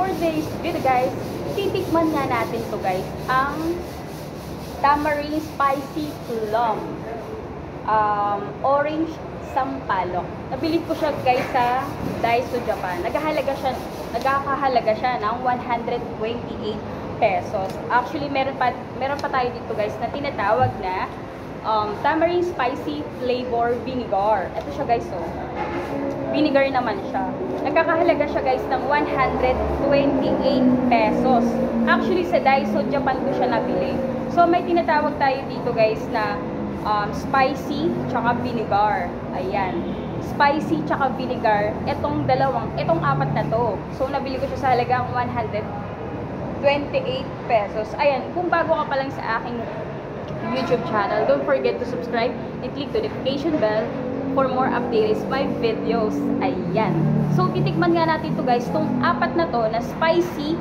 for today's video guys, titikman nga natin to guys, ang tamarind spicy plum, orange sampalok. Nabili ko siya guys sa Daiso Japan. Nagkakahalaga siya ng 128 pesos. Actually, meron pa tayo dito guys na tinatawag na tamarind spicy flavor vinegar. Ito siya guys, oh. Vinegar naman siya. Nagkakahalaga siya guys ng 128 pesos. Actually, sa Daiso Japan ko siya nabili. So, may tinatawag tayo dito guys na spicy tsaka vinegar. Ayan. Spicy tsaka vinegar. Itong apat na to. So, nabili ko siya sa halagang 128 pesos. Ayan. Kung bago ka pa lang sa aking YouTube channel, don't forget to subscribe and click the notification bell for more updates my videos. Ayan. So, titikman nga natin to guys, tong apat na to na spicy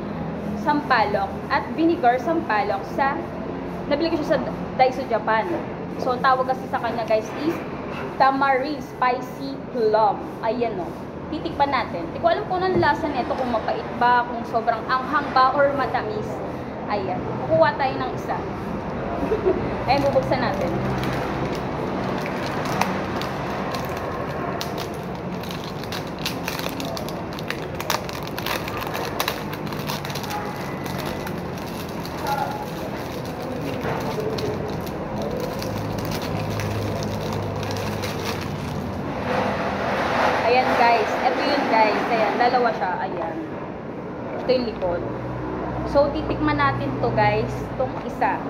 sampalok at vinegar sampalok sa nabili ko siya sa Daiso Japan. So, ang tawag kasi sa kanya guys is tamarind spicy plum. Ayan o. Titikman natin. Hindi ko alam kung anong lasa nito, kung mapait ba, kung sobrang anghang ba, or matamis. Ayan. Kukuha tayo ng isa. Ayan, bubuksan natin. Ayan guys, ito yun guys, ayan, dalawa siya, ayan. Ito yung likod. So, titikman natin to guys, itong isa,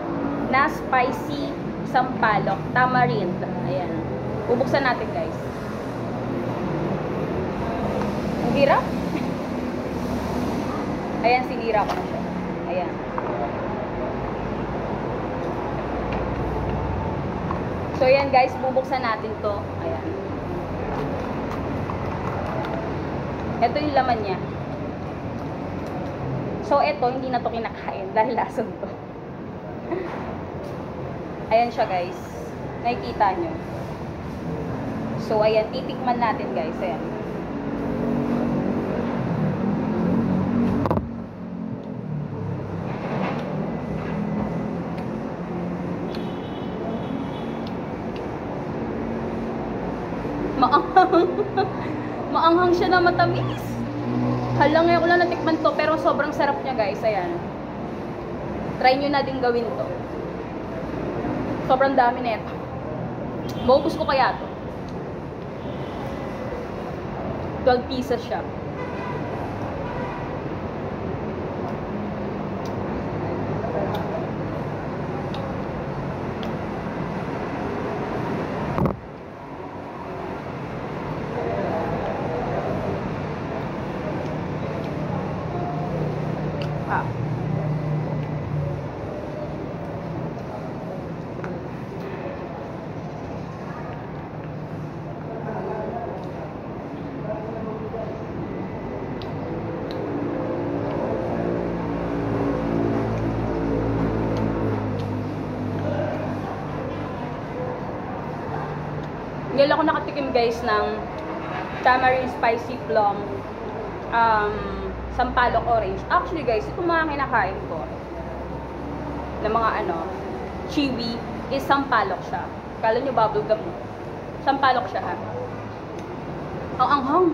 na spicy sampalok, tamarind. Ayan. Bubuksan natin guys. Ang hirap. Ayan, sinira ko na siya. Ayan. So, ayan guys, bubuksan natin to. Ayan. Ito yung laman niya. So, ito, hindi na to kinakain dahil lason to. Ayan siya guys. Nakikita nyo. So, ayan, titikman natin guys. Ayan. Maanghang siya na matamis. Hala, ngayon ko lang natikman to, pero sobrang sarap niya guys. Ayan. Try nyo na din gawin to. Sobrang dami na ito. Maubos ko kaya to. 12 pieces siya. Ngayon ako nakatikim guys ng tamarind spicy plum sampalok orange. Actually guys, ito mga kinakain ko na mga chewy is sampalok siya. Kala nyo bubblegum. Sampalok siya ha. Ang anghang.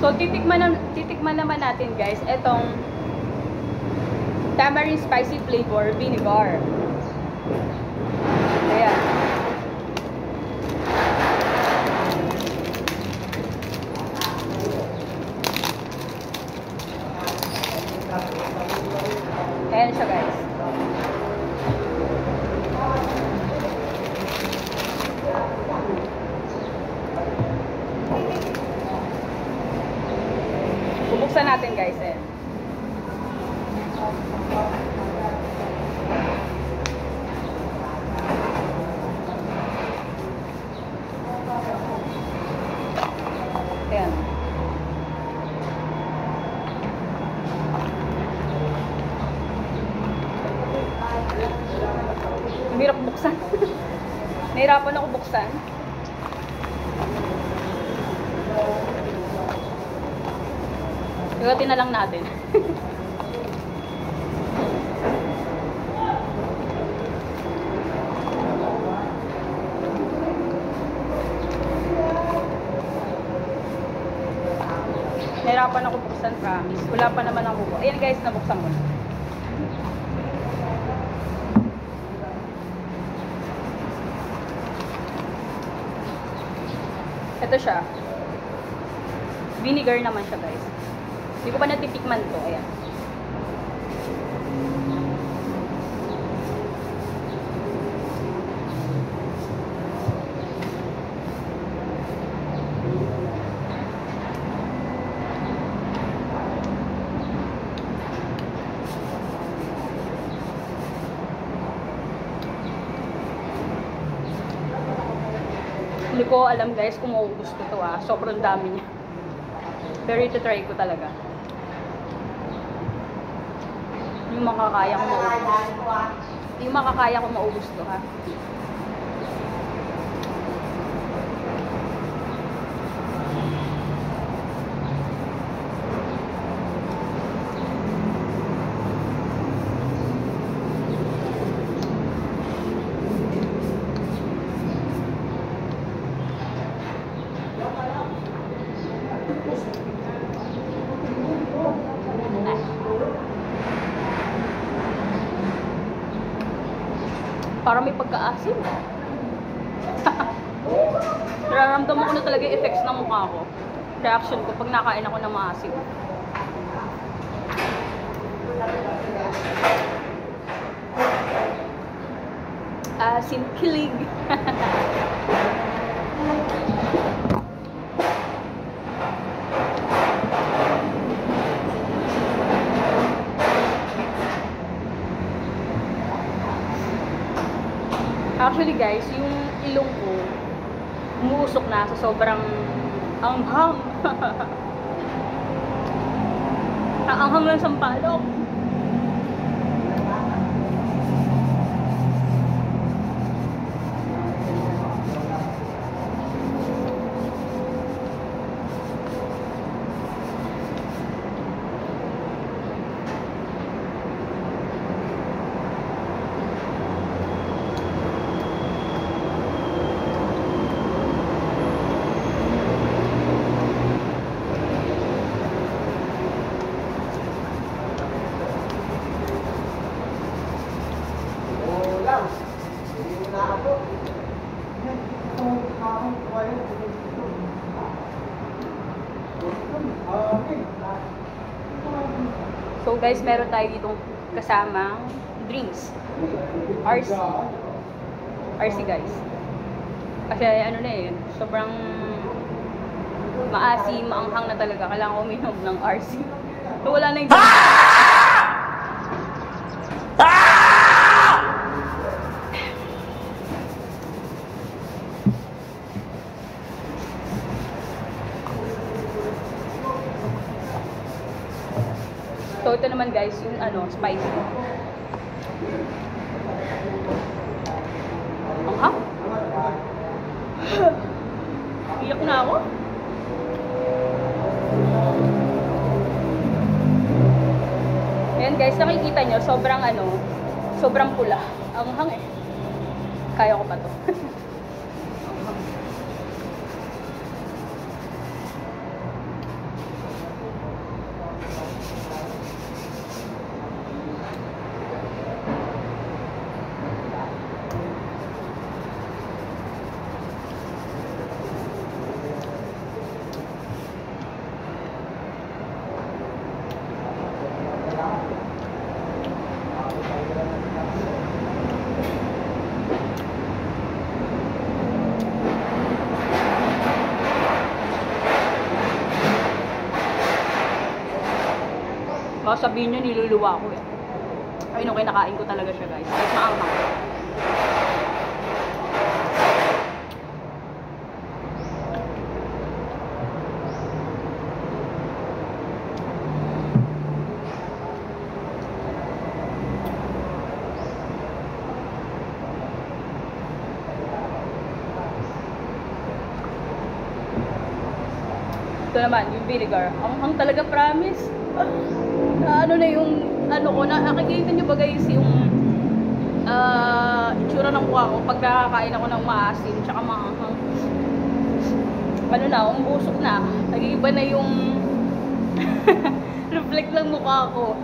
So, titikman naman natin guys, itong tamarind spicy flavor vinegar. Ayan. Ayan siya guys. Bubuksan natin guys eh. Ayan. Hirap buksan. Nahirapan ako buksan. Ikutin na lang natin. Nahirapan ako buksan, promise. Wala pa naman ang buko. Ayan guys, nabuksan ko na. Ito siya. Vinegar naman siya guys. Hindi ko pa natitikman to. Ayan. Hindi ko alam guys kung maubos ko to ah. Sobrang dami niya. Pero ito try ko talaga. Yung makakaya ko maubos. Yung makakaya ko maubos to ha. Parang may pagka-asim. Nararamdaman ko na talaga yung effects ng mukha ko. Reaction ko pag nakain ako ng maasim. Asim kilig. Actually guys, yung ilong ko umuusok na sa sobrang anghang. Ang anghang ng sampalok. So guys, meron tayo ditong kasamang drinks. RC. RC guys. Kasi ano na eh, sobrang maasim, maanghang na talaga. Kailangan ko uminom ng RC. So wala na yung So ito naman guys, yung ano, spicy. Ang iyak na ako. Ayan guys, nakikita nyo, sobrang ano, sobrang pula. Ang hang eh. Kaya ko pa to. Baka sabihin nyo, niluluwa ko eh. Ayun, kinakain ko talaga siya guys. Kahit maanghang. Ito naman, yung vinegar. Ang talaga, promise. Na ano na yung, ano ko, nakikita nyo ba guys, yung itsura ng mukha ko pag nakakain ako ng maasim, tsaka maanghang. Ano na, umbusok na. Nag-iiba na yung reflect ng mukha ko.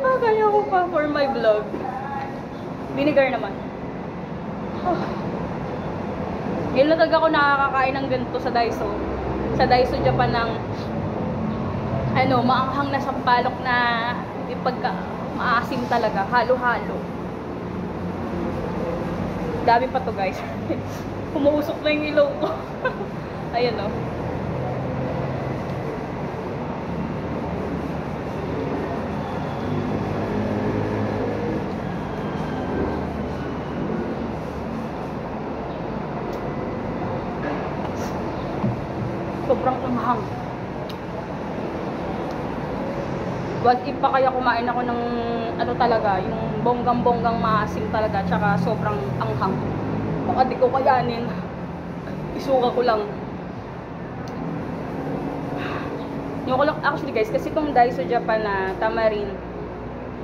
Kaya ko pa for my vlog. Vinegar naman. Ngayon lang talaga ako nakakakain ng ganito sa Daiso. Sa Daiso Japan ng ano, maanghang na sampalok na yung pagka maasim talaga, halo-halo. Dami pa to guys. Pumuusok na yung ilong ko. Ayan o. Sobrang anghang. What if pa kaya kumain ako ng ano talaga, yung bonggang-bonggang maasim talaga, tsaka sobrang anghang. Baka di ko kayanin. Isuka ko lang. Yung ko lang, actually guys, kasi itong Daiso Japan na tamarind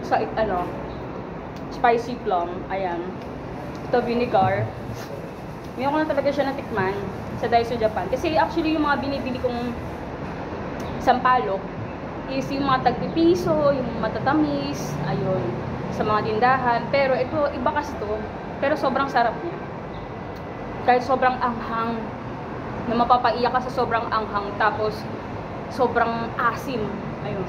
sa ano, spicy plum, ayan. Ito vinegar. Ngayon ko na talaga siya natikman sa Daiso Japan. Kasi actually yung mga binibili kong sampalok is yung mga tagpipiso, yung matatamis, ayun, sa mga tindahan. Pero ito, iba kasi to. Pero sobrang sarap niya. Kahit sobrang anghang, na mapapaiyak ka sa sobrang anghang, tapos sobrang asim. Ayun.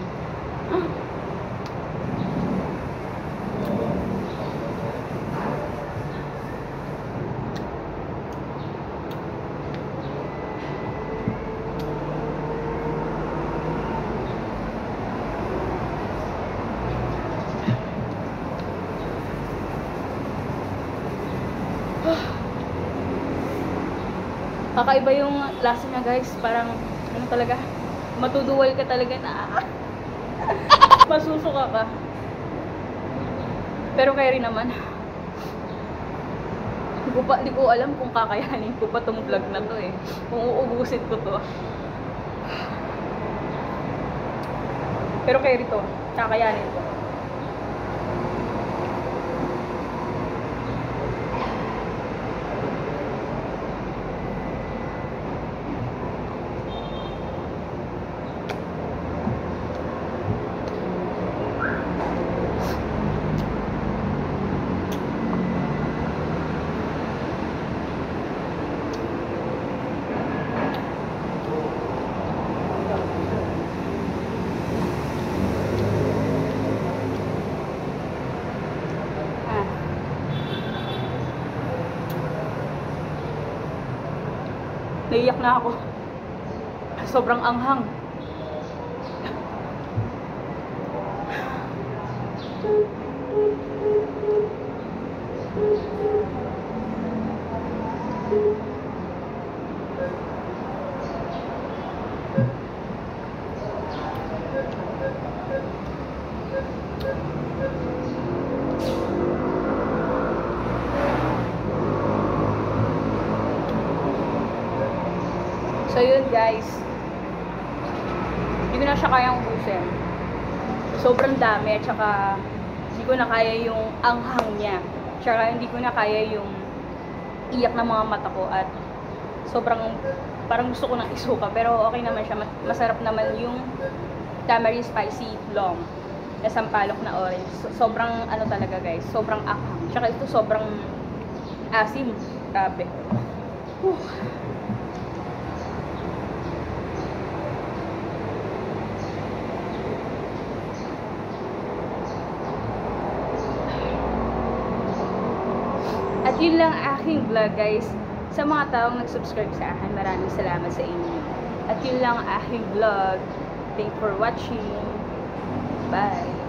Kakaiba yung lasa niya guys, parang ano talaga, matuduwal ka talaga na masusuka ka. Pero kaya rin naman, di ko alam kung kakayanin ko pa tong vlog na to eh, kung uubusin ko to. Pero kaya rito, kakayanin ko. Naiyak na ako. Sobrang anghang. So yun guys, hindi ko na siya kayang ubusin. Sobrang dami, at saka hindi ko na kaya yung anghang niya. Tsaka hindi ko na kaya yung iyak ng mga mata ko, at sobrang parang gusto ko nang isuka. Pero okay naman siya, masarap naman yung tamarind spicy plum na sampalok na orange. Sobrang ano talaga guys, sobrang anghang. Tsaka ito sobrang asim. Grabe. At yun lang aking vlog guys. Sa mga taong nag-subscribe sa akin, maraming salamat sa inyo. At yun lang aking vlog. Thanks for watching. Bye!